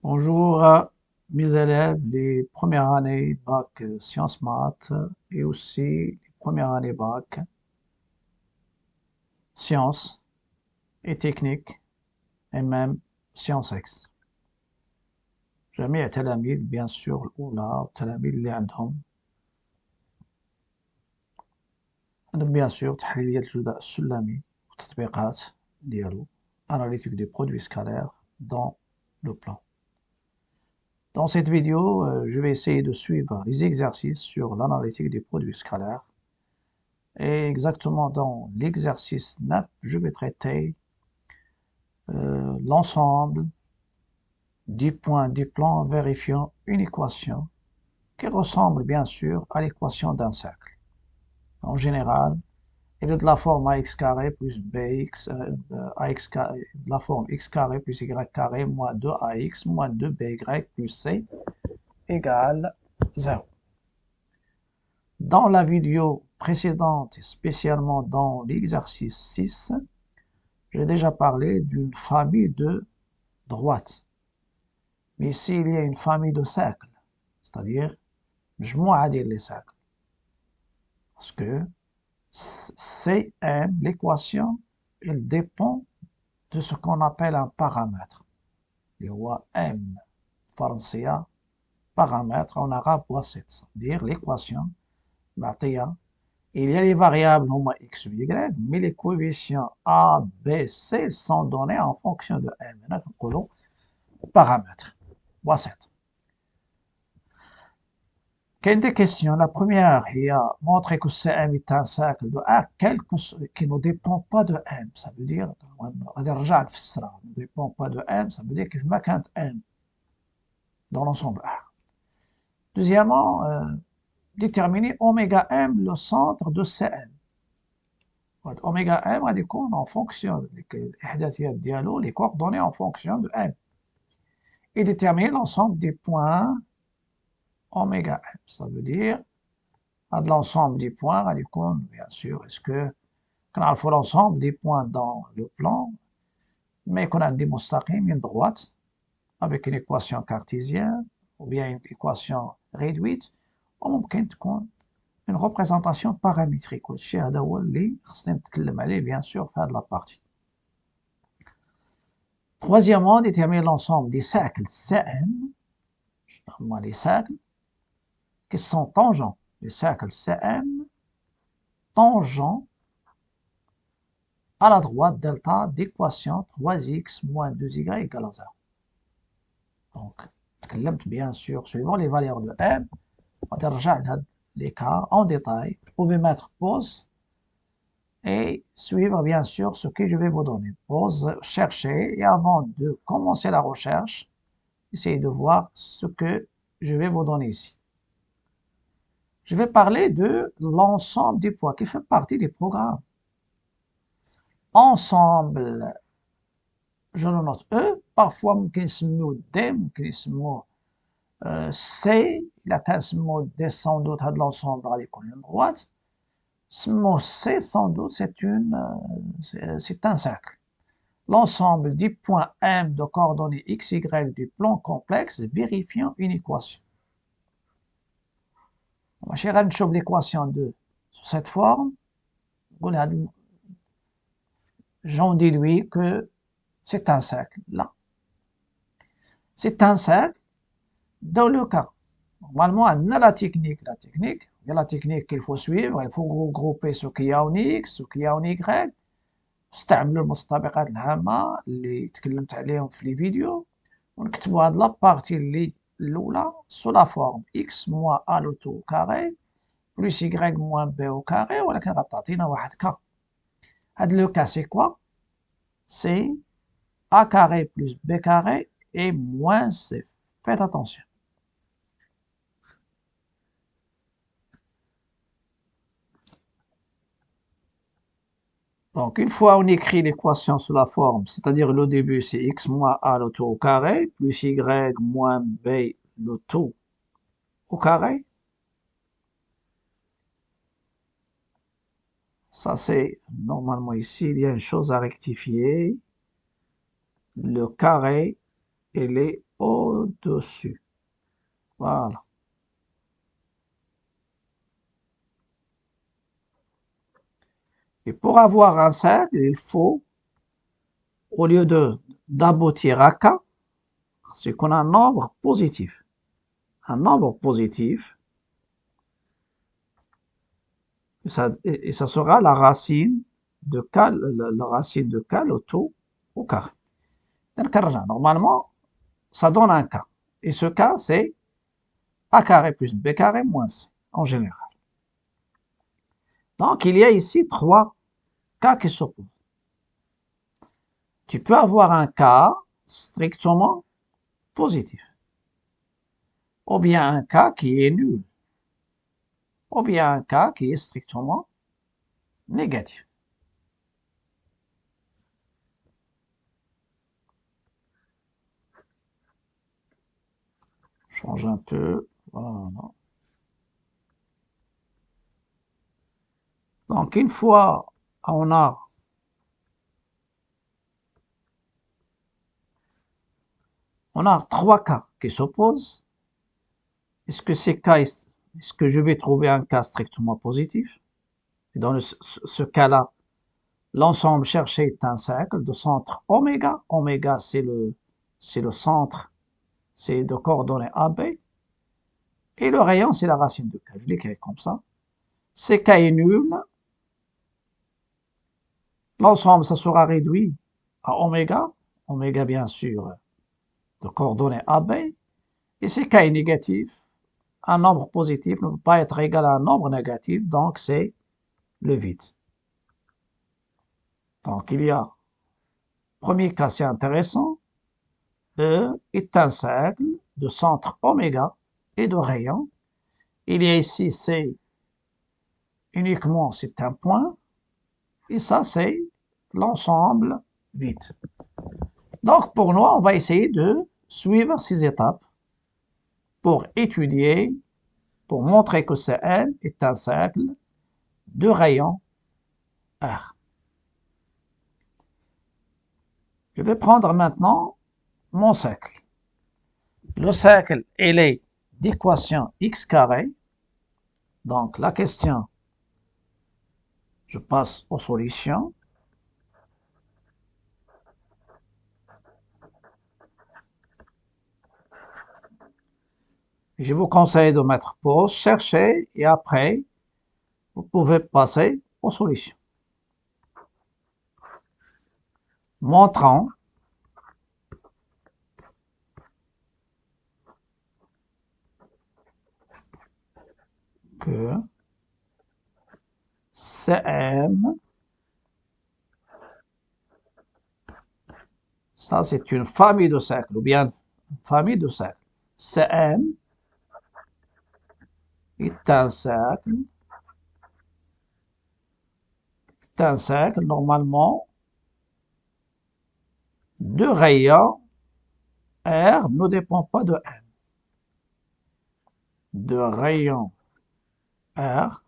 Bonjour à mes élèves les premières années bac sciences maths et aussi les premières années bac sciences et techniques et même sciences X. جميع تلاميذ bien sûr الأولى والتلاميذ اللي عندهم bien sûr تحليلية الجداء السلمي والتطبيقات ديالو analytique des produits scalaires dans le plan. Dans cette vidéo, je vais essayer de suivre les exercices sur l'analytique des produits scalaires. Et exactement dans l'exercice 9, je vais traiter l'ensemble du point du plan en vérifiant une équation qui ressemble bien sûr à l'équation d'un cercle. En général, elle est de la forme ax carré plus bx, ax carré, de la forme x carré plus y carré moins 2ax moins 2by plus c égale 0. Dans la vidéo précédente, et spécialement dans l'exercice 6, j'ai déjà parlé d'une famille de droites. Mais s'il y a une famille de cercles, c'est-à-dire مجموعة ديال les cercles, parce que Cm, l'équation, elle dépend de ce qu'on appelle un paramètre. اللي هو M فرنسية paramètre en arabe وسط, c'est-à-dire l'équation معطية. Il y a les variables x ou y, mais les coefficients a, b, c sont donnés en fonction de m. هنا كنقولوا paramètres وسط. Quelle des questions? La première, il a montré que Cm est un cercle de A qui ne dépend pas de M. Ça veut dire, ne dépend pas de M, ça veut dire que je m'accante M dans l'ensemble A. Deuxièmement, déterminer oméga M, le centre de Cm. Oméga M a des coordonnées en fonction les coordonnées en fonction de M. Et déterminer l'ensemble des points oméga M. Ça veut dire de l'ensemble des points, bien sûr, est-ce que il faut l'ensemble des points dans le plan, mais qu'on a des mustaqim, une droite, avec une équation cartésienne, ou bien une équation réduite, ou ممكن تكون une représentation paramétrique. والشيء هذا هو اللي خصنا نتكلم عليه bien sûr في هذه la partie. Troisièmement, déterminer l'ensemble des cercles Cm, les cercles qui sont tangents. Les cercles Cm tangents à la droite delta d'équation 3x moins 2y égale à 0. Donc, bien sûr, suivant les valeurs de m, on va les cas en détail. Vous pouvez mettre pause et suivre bien sûr ce que je vais vous donner. Pause, chercher, et avant de commencer la recherche, essayez de voir ce que je vais vous donner ici. Je vais parler de l'ensemble des poids qui fait partie des programmes. Ensemble, je le note E, parfois ممكن نسميوه D, ممكن نسميوه C, إلا كان سموه D sans doute هاد l'ensemble غادي يكون une droite. سموه C sans doute c'est un cercle. L'ensemble des points M de coordonnées x, y du plan complexe vérifiant une équation. ماشي غادي نشوف l'équation de sous cette forme. J'en déduis que c'est un cercle là. C'est un cercle dans le cas. Normalement, on a la technique. Il y a la technique qu'il faut suivre. Il faut regrouper ce qu'il y a en X, ce qu'il y a en Y. نستعملوا المتطابقات الهامة اللي تكلمت عليهم في لي فيديو ونكتبوا هاد لابارتي اللي الأولى sous la forme x moins a le tout au carré plus y moins b au carré ولكن غتعطينا واحد كا. هاد لو كا سي كوا؟ C'est a carré plus b carré et moins c. Faites attention. Donc, une fois on écrit l'équation sous la forme, c'est-à-dire le début c'est x moins a le tout au carré, plus y moins b le tout au carré. Ça c'est, normalement ici, il y a une chose à rectifier. Le carré elle est au-dessus. Voilà. Et pour avoir un cercle, il faut, au lieu d'aboutir à K, c'est qu'on a un nombre positif. Un nombre positif, et ça sera la racine de K, la racine de K, le tout au carré. Normalement, ça donne un K. Et ce K, c'est A carré plus B carré moins C, en général. Donc, il y a ici 3 K qui s'opposent. Tu peux avoir un K strictement positif, ou bien un K qui est nul, ou bien un K qui est strictement négatif. Change un peu. Voilà. Donc, une fois on a 3 cas qui s'opposent, est-ce que je vais trouver un cas strictement positif? Et dans ce cas-là, l'ensemble cherché est un cercle de centre oméga. Oméga, c'est le centre, c'est de coordonnées AB. Et le rayon, c'est la racine de K. Je l'écris comme ça. C'est K est nul. L'ensemble, ça sera réduit à oméga. Oméga, bien sûr, de coordonnées AB. Et c'est K est négatif. Un nombre positif ne peut pas être égal à un nombre négatif, donc c'est le vide. Donc il y a, premier cas, c'est intéressant. E est un cercle de centre oméga et de rayon. Il y a ici C uniquement, c'est un point. Et ça, c'est l'ensemble vide. Donc, pour nous, on va essayer de suivre ces étapes pour étudier, pour montrer que Cn est un cercle de rayon R. Je vais prendre maintenant mon cercle. Le cercle, il est d'équation x carré. Donc, la question, je passe aux solutions. Je vous conseille de mettre pause, chercher et après, vous pouvez passer aux solutions. Montrant que Cm, ça c'est une famille de cercles, ou bien une famille de cercles. Cm est un cercle normalement de rayon R ne dépend pas de M. De rayon R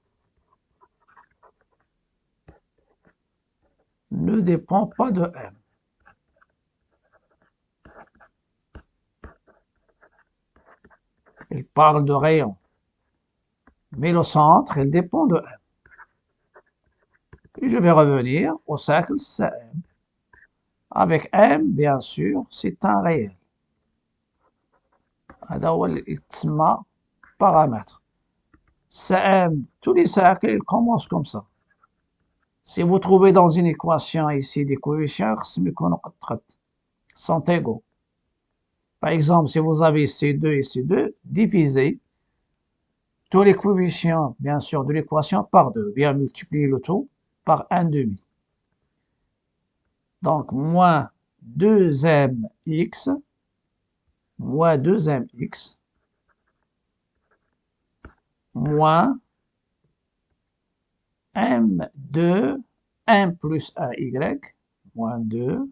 ne dépend pas de M. Il parle de rayon. Mais le centre, il dépend de M. Et je vais revenir au cercle Cm. Avec M, bien sûr, c'est un réel. هذا هو اللي يتسمى paramètre. Cm, tous les cercles, ils commencent comme ça. Si vous trouvez dans une équation ici des coefficients, sont égaux. Par exemple, si vous avez C2 et C2, divisez tous les coefficients, bien sûr, de l'équation par 2. Bien multiplier le tout par 1,5. Donc, moins 2mx, moins 2mx, moins m2, 1 plus ay, moins 2,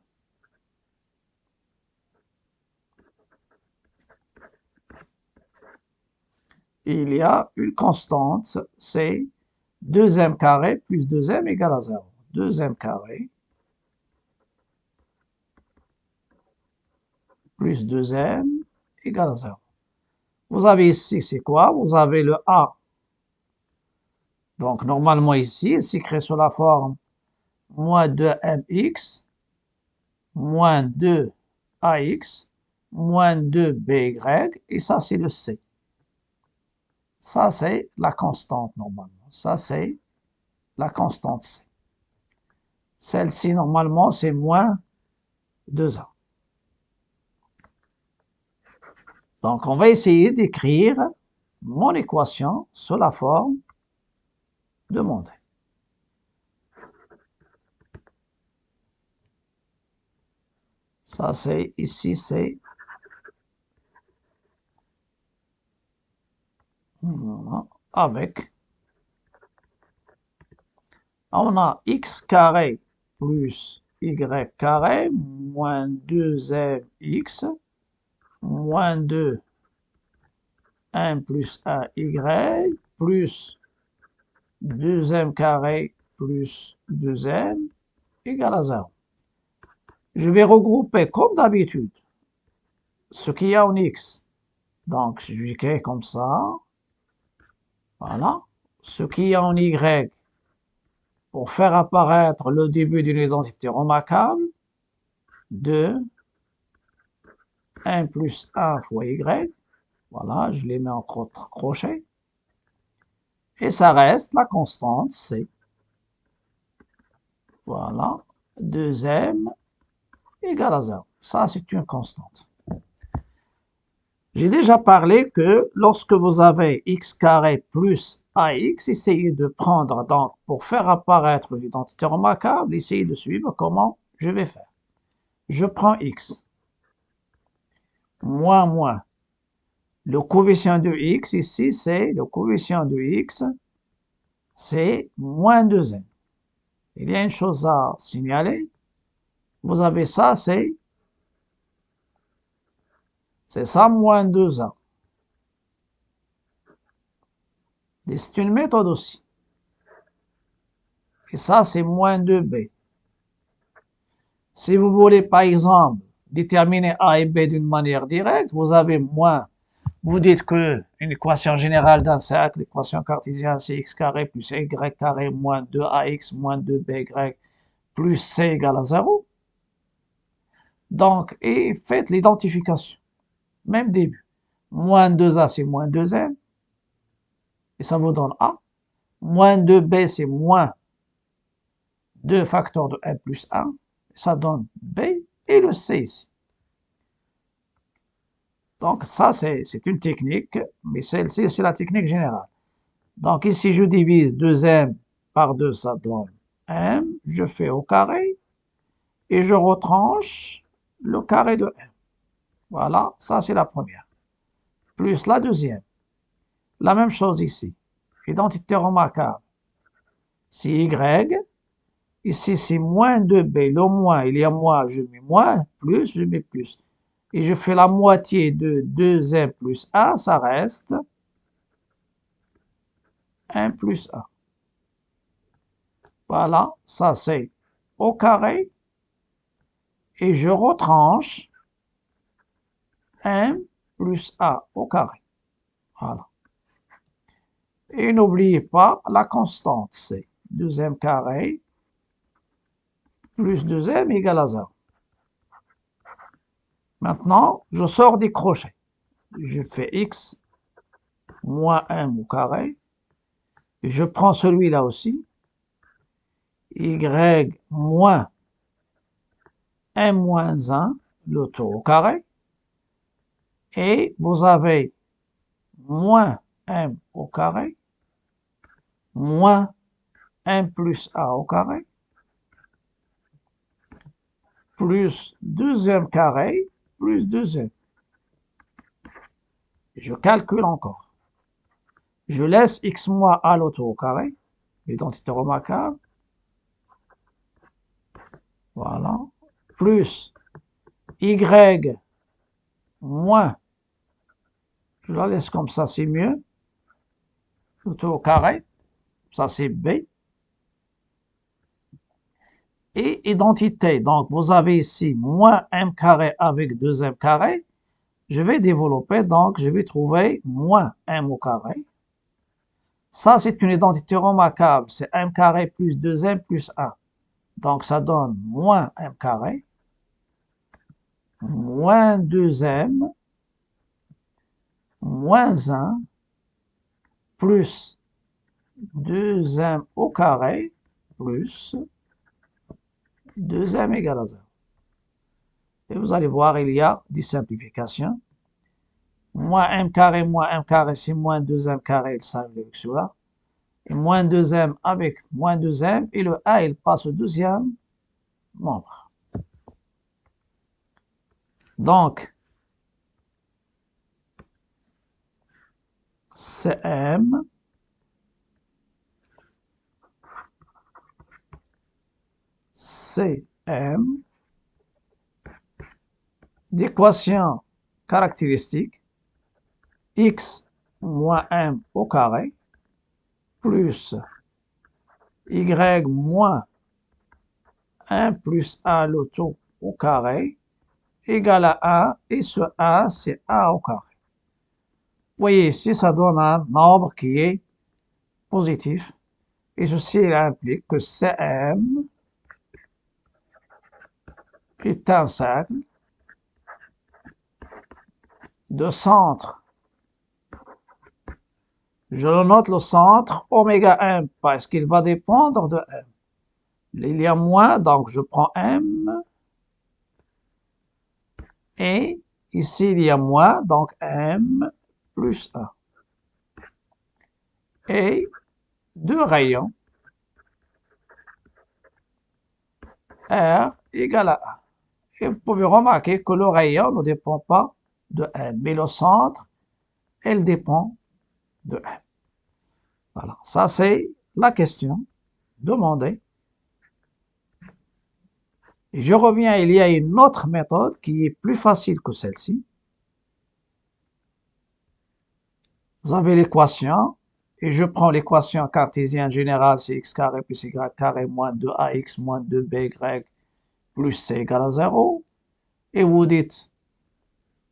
il y a une constante, c'est 2m carré plus 2m égale à 0. 2m carré plus 2m égale à 0. Vous avez ici, c'est quoi? Vous avez le a. Donc, normalement ici, il s'écrit sous la forme moins 2mx moins 2ax moins 2by, et ça, c'est le c. Ça, c'est la constante, normalement. Ça, c'est la constante c. Celle-ci, normalement, c'est moins 2a. Donc, on va essayer d'écrire mon équation sous la forme demandée. Ça, c'est, ici, c'est avec, on a x carré plus y carré moins 2mx moins 2 1 plus 1y plus 2m carré plus 2m égale à 0. Je vais regrouper comme d'habitude ce qu'il y a en x. Donc, je vais créer comme ça. Voilà. Ce qu'il y a en y pour faire apparaître le début d'une identité remarquable. 2, 1 plus 1 fois y. Voilà, je les mets entre crochets. Et ça reste la constante c. Voilà. 2m égale à 0. Ça, c'est une constante. J'ai déjà parlé que lorsque vous avez x carré plus ax, essayez de prendre, donc, pour faire apparaître l'identité remarquable, essayez de suivre comment je vais faire. Je prends x, moins. Le coefficient de x, ici, c'est le coefficient de x, c'est moins 2m. Il y a une chose à signaler. Vous avez ça, c'est ça, moins 2a. Et c'est une méthode aussi. Et ça, c'est moins 2b. Si vous voulez, par exemple, déterminer a et b d'une manière directe, vous avez moins. Vous dites que une équation générale d'un cercle, l'équation cartésienne, c'est x carré plus y carré moins 2ax moins 2by plus c égale à 0. Donc, et faites l'identification. Même début. Moins 2a, c'est moins 2m. Et ça vous donne a. Moins 2b, c'est moins 2 facteurs de 1 plus 1. Ça donne b et le c ici. Donc ça, c'est une technique, mais celle-ci, c'est la technique générale. Donc ici, je divise 2m par 2, ça donne m. Je fais au carré et je retranche le carré de m. Voilà, ça c'est la première. Plus la deuxième. La même chose ici. Identité remarquable. C'est y. Ici, c'est moins 2b. Le moins, il y a moins, je mets moins. Plus, je mets plus. Et je fais la moitié de 2m plus 1, ça reste 1 plus 1. Voilà, ça c'est au carré. Et je retranche 1 plus 1 au carré. Voilà. Et n'oubliez pas la constante, c'est 2m carré plus 2m égale à 0. Maintenant, je sors des crochets. Je fais x moins m au carré. Et je prends celui-là aussi. Y moins m moins 1, le tout au carré. Et vous avez moins m au carré moins 1 plus a au carré plus 2m carré plus 2m. Je calcule encore. Je laisse x moins a l'autre au carré, l'identité remarquable. Voilà. Plus y moins, je la laisse comme ça, c'est mieux. L'autre au carré, ça c'est b. et identité. Donc, vous avez ici moins m carré avec 2m carré. Je vais développer, donc je vais trouver moins m au carré. Ça, c'est une identité remarquable. C'est m carré plus 2m plus 1. Donc, ça donne moins m carré, moins 2m, moins 1, plus 2m au carré, plus 2m égale à 0. Et vous allez voir, il y a des simplifications. Moins m carré, c'est moins 2m carré, il s'arrive avec cela. Et moins 2m avec moins 2m, et le a, il passe au deuxième membre. Donc, Cm d'équation caractéristique x moins m au carré plus y moins 1 plus a le tout au carré égale à 1, et ce a, c'est a au carré. Vous voyez ici, ça donne un nombre qui est positif, et ceci implique que Cm est un cercle de centre. Je le note le centre oméga m parce qu'il va dépendre de m. Il y a moins, donc je prends m. Et ici, il y a moins, donc m plus 1. Et deux rayons, r égale à 1. Et vous pouvez remarquer que le rayon ne dépend pas de m, mais le centre, elle dépend de m. Voilà, ça c'est la question demandée. Et je reviens, il y a une autre méthode qui est plus facile que celle-ci. Vous avez l'équation, et je prends l'équation cartésienne générale, c'est x carré plus y carré moins 2ax moins 2by plus c égale à 0. Et vous dites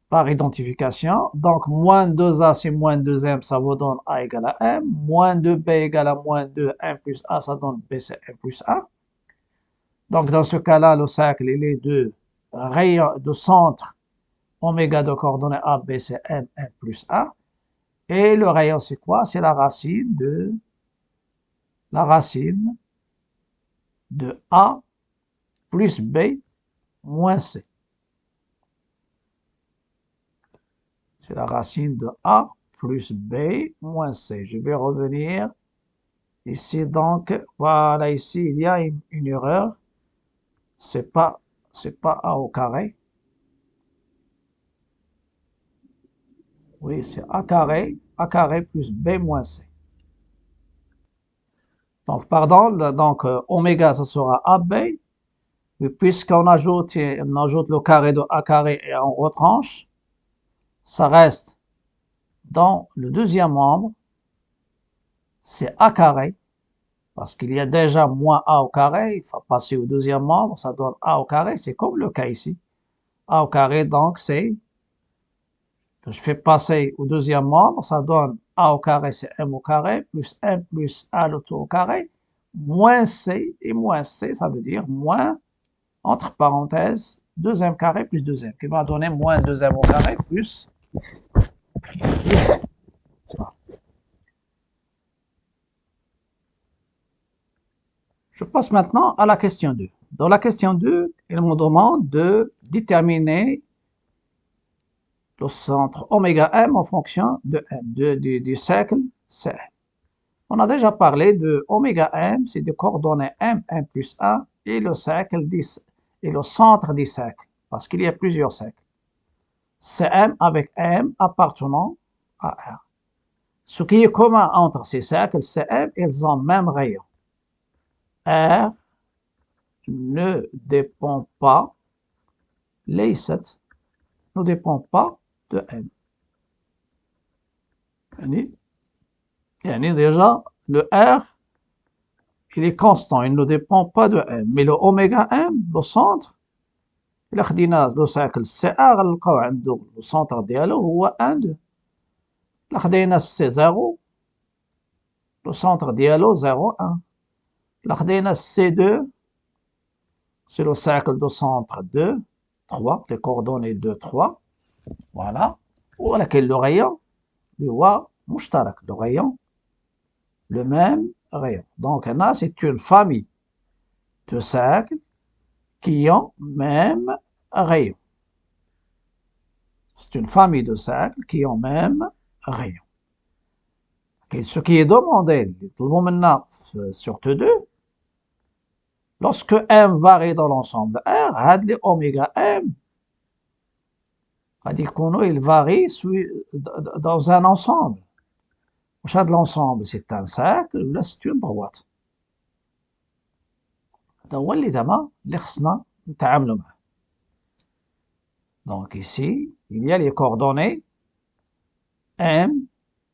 par identification, donc moins 2a c'est moins 2m, ça vous donne a égale à m, moins 2b égale à moins 2, 1 plus a, ça donne b c'est m plus a. Donc dans ce cas-là, le cercle, il est de rayon de centre oméga de coordonnées a, b c'est m, m plus a. Et le rayon, c'est quoi? C'est la racine de a plus b moins c. C'est la racine de a plus b moins c. Je vais revenir ici. Donc, voilà, ici, il y a une erreur. C'est pas a au carré. Oui, c'est a carré plus b moins c. Donc, pardon, donc oméga, ça sera ab. Mais puisqu'on ajoute le carré de a carré et on retranche, ça reste dans le deuxième membre, c'est a carré, parce qu'il y a déjà moins a au carré, il faut passer au deuxième membre, ça donne a au carré, c'est comme le cas ici. A au carré, donc c'est, je fais passer au deuxième membre, ça donne a au carré, c'est m au carré, plus m plus a le tout au carré, moins c, et moins c, ça veut dire moins, entre parenthèses, 2m carré plus 2m, qui va donner moins 2m au carré plus 2m. Je passe maintenant à la question 2. Dans la question 2, il me demande de déterminer le centre oméga m en fonction de m, du cercle Cm. On a déjà parlé de oméga m, c'est des coordonnées m, m plus 1, et le cercle et le centre du cercle, parce qu'il y a plusieurs cercles. Cm avec m appartenant à R. Ce qui est commun entre ces cercles Cm, ils ont le même rayon. R ne dépend pas, ne dépend pas de m. يعني déjà, le R, il est constant, il ne dépend pas de M. Mais le oméga M, le centre, إلا خدينا لو سايكل سي A غنلقاو عندو لو سونتر ديالو هو 1 2. إلا خدينا سي 0 لو سونتر ديالو 0 1. إلا خدينا سي 2 سي لو سايكل دو سونتر 2 3 لي كوردوني 2 3 فوالا. ولكن لو غيون اللي هو مشترك لو غيون le même rayon. Donc هنا c'est une famille de cercles qui ont même rayon. C'est une famille de cercles qui ont même rayon. Okay. Ce qui est demandé sur T2, lorsque M varie dans l'ensemble R, هاد les oméga M, il varie dans un ensemble. واش l'ensemble c'est un cercle ou là c'est une droite. هذا هو اللي زعما اللي خصنا نتعاملوا معاه. Donc ici, il y a les coordonnées M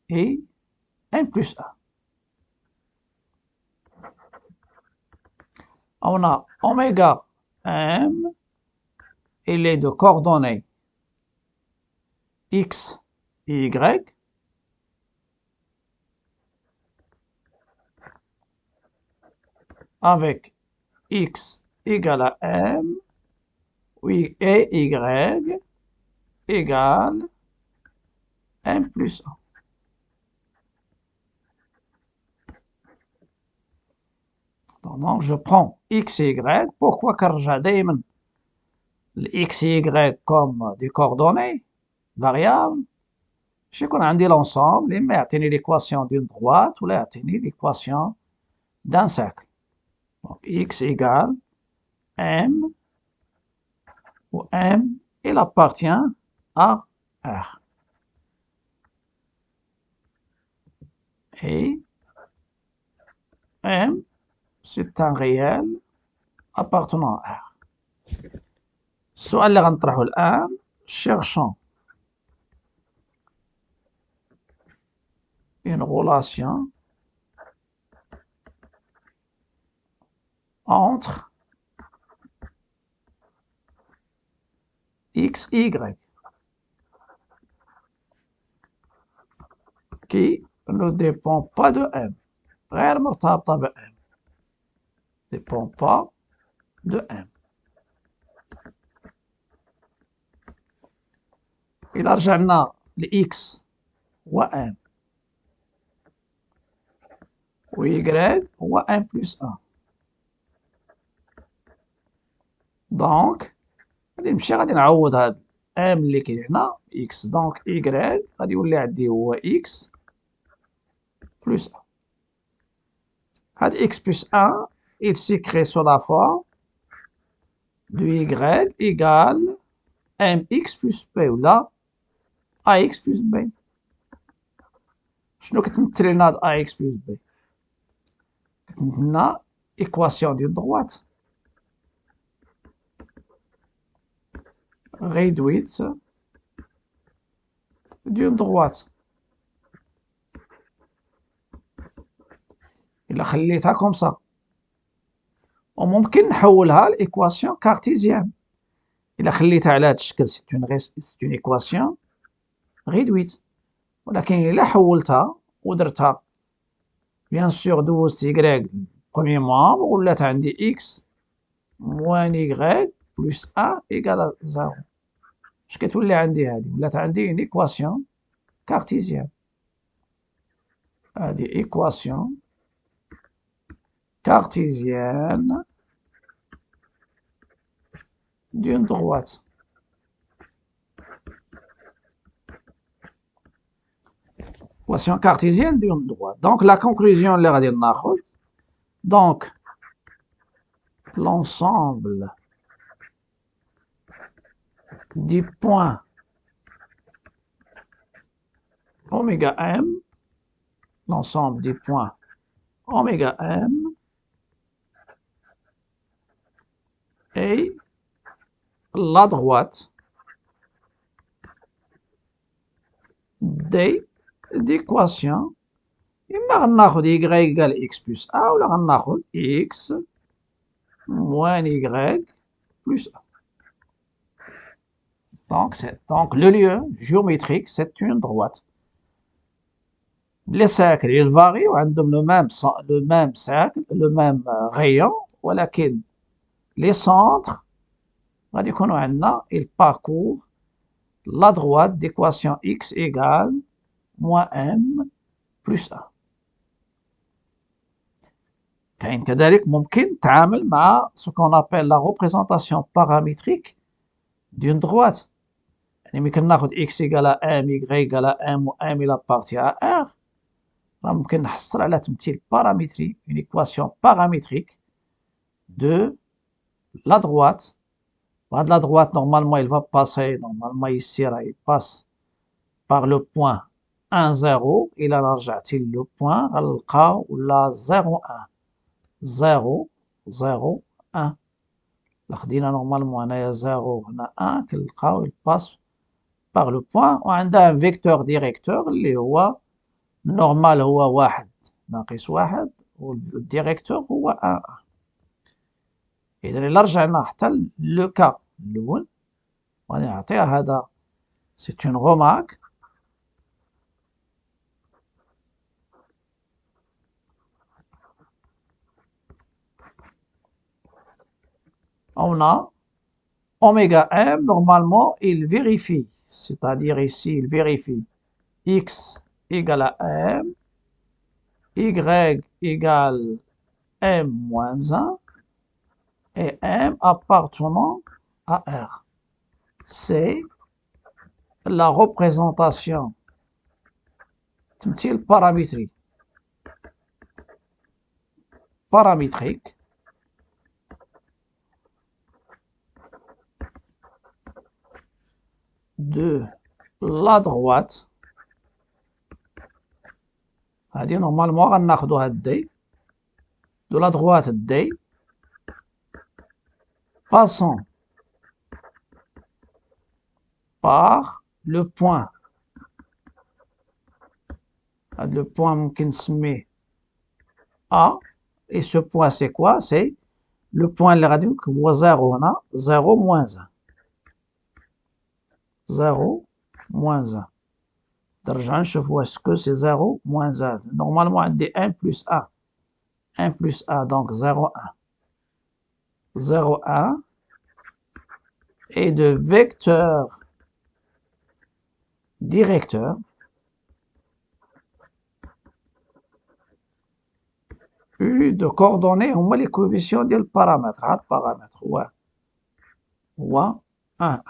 et M plus 1. On a oméga M, il est de coordonnées X et Y. Avec X égale à M, oui, et Y égale M plus 1. Donc je prends X et Y. Pourquoi? Car j'ai X et Y comme des coordonnées variables. Je sais qu'on a dit l'ensemble, il m'a obtenu l'équation d'une droite ou il a obtenu l'équation d'un cercle. Donc X égale M, où M, il appartient à R. Et M, c'est un réel appartenant à R. السؤال اللي غنطرحه الآن cherchons une relation entre X et Y qui ne dépend pas de M. غير مرتبطة ب M. Ne dépend pas de M. إلا رجعنا ل X هو M و Y هو M plus 1. دونك غادي نمشي غادي نعوض هاد M اللي كاين هنا X. دونك Y غادي يولي عندي هو X plus 1. هاد X plus 1 il s'écrit sous la forme de Y égale MX plus B ولا AX plus B. شنو كتمثل لنا هاد AX plus B؟ كتمثل لنا équation d'une droite réduite d'une droite. إلا خليتها كوم سا وممكن نحولها لإيكواسيون كارتيزيان. إلا خليتها على هاد الشكل سي اون إيكواسيون réduite. ولكن إلا حولتها ودرتها بيان سور دوزت إكغيك بروميي مومبر ولات عندي إكس موان إكغيك بلس أن إيكال زيرو. اش كتولي عندي هادي؟ ولات عندي اون إيكواسيون كارتيزيان. هادي إيكواسيون cartésienne d'une droite. Équation cartésienne d'une droite. Donc la conclusion, donc l'ensemble des points oméga m, l'ensemble des points oméga m et la droite d'équation إما غناخد y égale x plus a ولا غناخد x moins y plus a. Donc le lieu géométrique, c'est une droite. Les cercles, ils varient وعندهم le même cercle, le même rayon, ولكن les centres غادي يكونوا عندنا ils parcourent la droite d'équation x égale moins m plus a. كاين كذلك ممكن تعامل مع ce qu'on appelle la représentation paramétrique d'une droite. يعني ملي كناخد x égale à m, y égale à m و m il appartient à r راه ممكن نحصل على تمثيل paramétrique, une équation paramétrique de la droite. La droite, normalement, il va passer, normalement ici, là, il passe par le point 1, 0, il a رجعتي le point, غنلقاو ولا 0, 1. 0, 0, 1. لا خدينا نورمالمون هنايا 0 هنا 1 كنلقاو il passe par le point وعندها un vecteur directeur اللي هو normal هو 1 ناقص 1 والديريكتور هو 1. إذا إلا رجعنا حتى لو كا الأول غادي نعطيها هذا سي اون رومارك. On a oméga m, normalement il vérifie, c'est-à-dire ici il vérifie x égale à m, y égale m moins 1 et m appartenant à R. C'est la représentation paramétrique de la droite. هذه normalement غناخدوها d de la droite d passant par le point. Le point ممكن نسميه A et ce point c'est quoi? C'est le point اللي غادي هو 0 هنا 0 moins 1. 0 moins 1. نرجع نشوفوا est-ce que c'est 0 moins 1. Normalement عندي 1 plus a. 1 plus a donc 0 1. 0 1 et de vecteur directeur U de coordonnées هما les coefficients ديال البارامتر. هاد البارامتر هو 1.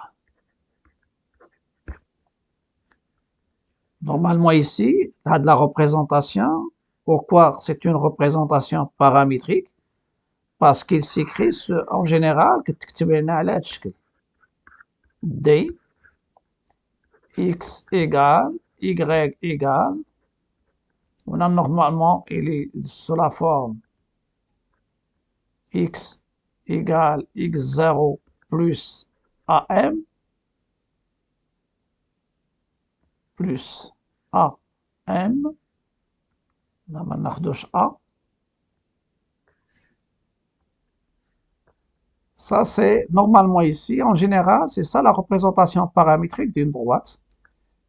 Normalement ici, هاد la représentation, pourquoi c'est une représentation paramétrique? Parce qu'il s'écrit en général كتكتب لنا على هاد الشكل d x égale y égale on a normalement il est sous la forme x égale x0 plus am plus am لا ما ناخدوش a. Ça c'est normalement ici en général c'est ça la représentation paramétrique d'une droite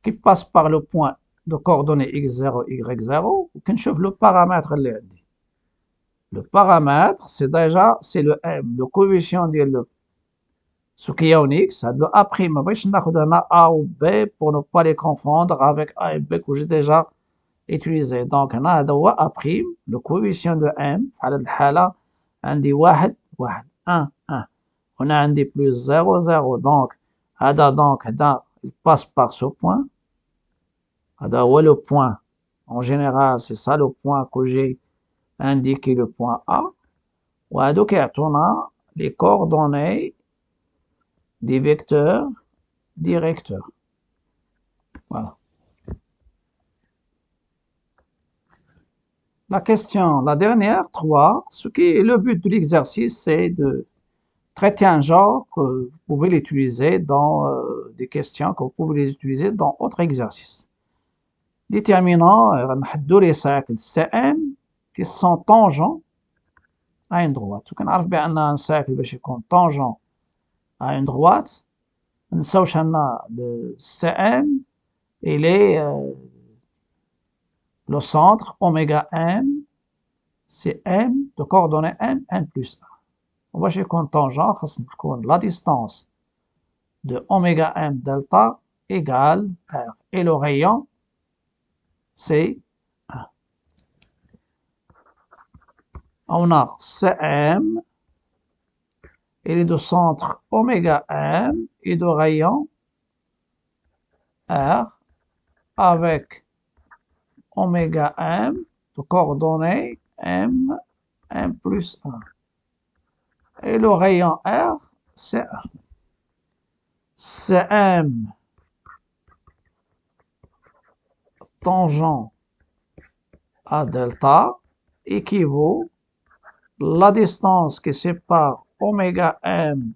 qui passe par le point de coordonnées x0 y0 وكنشوف le paramètre اللي عندي. Le paramètre c'est déjà c'est le m, le coefficient ديال ce qui est en x, le a', ما بغيتش ناخد هنا a ou b pour ne pas les confondre avec a et b que j'ai déjà utilisé. Donc هنا هذا هو a', le coefficient de m في هذه الحالة عندي 1 1 1 1. هنا عندي plus 0 0 donc هذا il passe par ce point. هذا هو le point. En général c'est ça le point que j'ai indiqué, le point A. وهادو كيعطونا les coordonnées des vecteurs directeurs. Voilà. La question, la dernière, 3, ce qui est le but de l'exercice, c'est de traiter un genre que vous pouvez l'utiliser dans des questions, que vous pouvez les utiliser dans autres exercices. Déterminant, غنحدو les cercles CM qui sont tangents à une droite. وكنعرف بأن un cercle باش يكون tangent à une droite منساوش أن le CM il est le centre oméga m c'est m de coordonnées m plus 1. وباش يكون tangent خاص تكون la distance de oméga m delta égale r et le rayon c'est 1. On a CM, il est de centre oméga m et de rayon R avec oméga m de coordonnées m plus 1. Et le rayon R, c'est 1. CM tangent à delta équivaut la distance qui sépare oméga m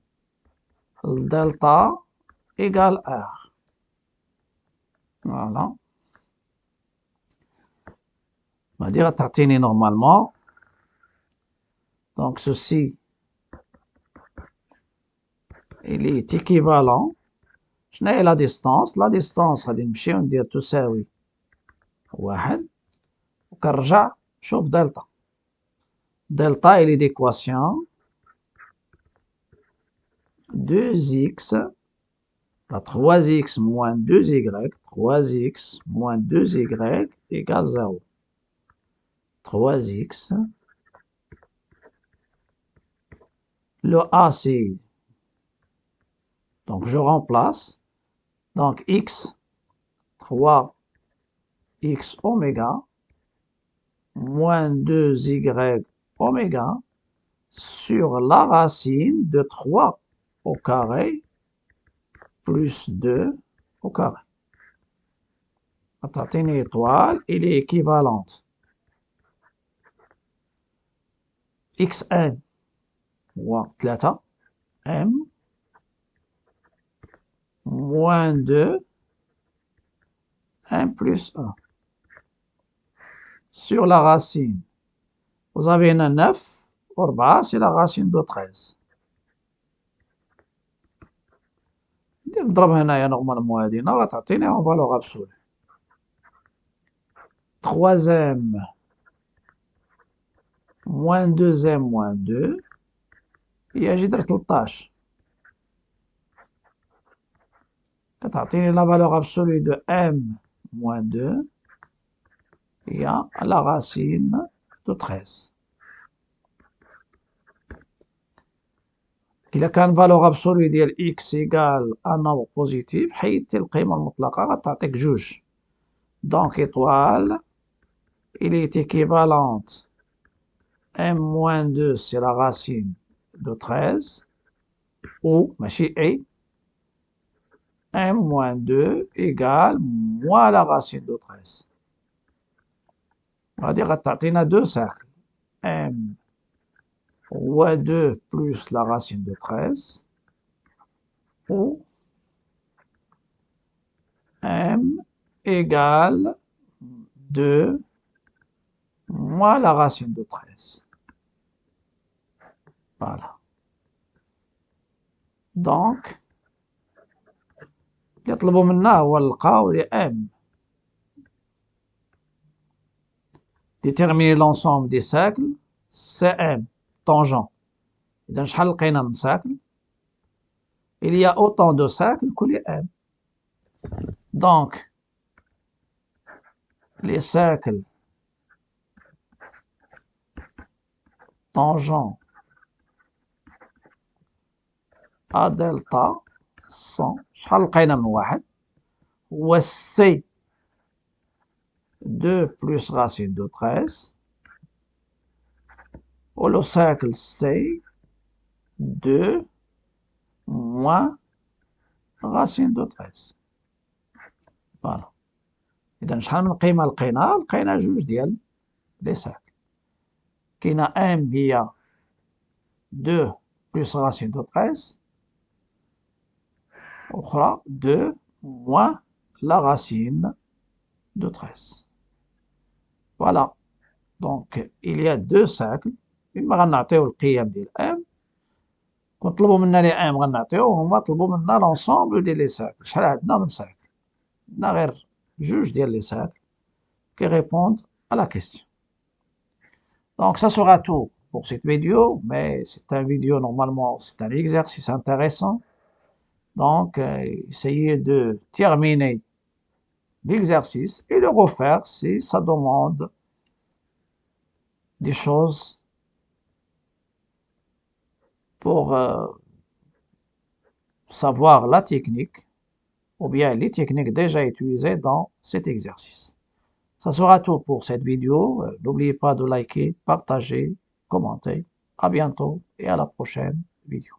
delta égale R. Voilà. On va dire à normalement. Donc ceci, il est équivalent. شنو هي la distance؟ La distance غادي نمشيو ندير تساوي 1 وكنرجع نشوف دلتا. Delta, il est d'équation 2x, 3x moins 2y, 3x moins 2y égale 0. 3x, le A c'est, donc je remplace, donc x, 3x oméga, moins 2y oméga, sur la racine de 3 au carré plus 2 au carré. Une étoile, elle est équivalente. xn هو 3 m moins 2 m plus 1 sur la racine. Vous avez une 9 4 c'est la racine de 13. نضرب هنايا نورمالمون هادينا غتعطيني اون فالور ابسولي. 3m moins 2m moins 2 هي جذر 13 كتعطيني لا فالور ابسولي دو m moins 2 هي la racine de 13. إلا كان فالور ابسولي ديال x إيكال ان نومبر بوزيتيف حيدتي القيمة المطلقة غتعطيك جوج. دونك étoile il est équivalente m moins 2 c'est la racine de 13 ou ماشي et m moins 2 égale moins la racine de 13. غادي غتعطينا deux cercles m ou 2 plus la racine de 13 ou m égale 2 moins la racine de 13. Voilà. Donc, يطلبوا منا هو نلقاو لي m. Déterminer l'ensemble des cercles CM tangent. إذا شحال لقينا من cercle؟ Il y a autant de cercles que les m. Donc, les cercles tangents à delta sont شحال لقينا من واحد هو C 2 plus racine de 13 ou le cercle C 2 moins racine de 13. Voilà. إذا شحال من قيمة لقينا جوج ديال لي سيركل. كاينة m هي 2 plus racine de 13 أخرى 2 moins la racine de 13. Voilà. Donc, il y a deux cercles. إما غنعطيو القيم ديال M كون طلبوا منا لي M غنعطيوه هما طلبوا منا لونسومبل ديال لي سيركل. شحال عندنا من سيركل؟ عندنا غير جوج ديال لي سيركل qui répondent à la question. Donc, ça sera tout pour cette vidéo, mais c'est un vidéo normalement, c'est un exercice intéressant. Donc, essayez de terminer l'exercice et le refaire si ça demande des choses pour savoir la technique ou bien les techniques déjà utilisées dans cet exercice. Ça sera tout pour cette vidéo. N'oubliez pas de liker, partager, commenter. À bientôt et à la prochaine vidéo.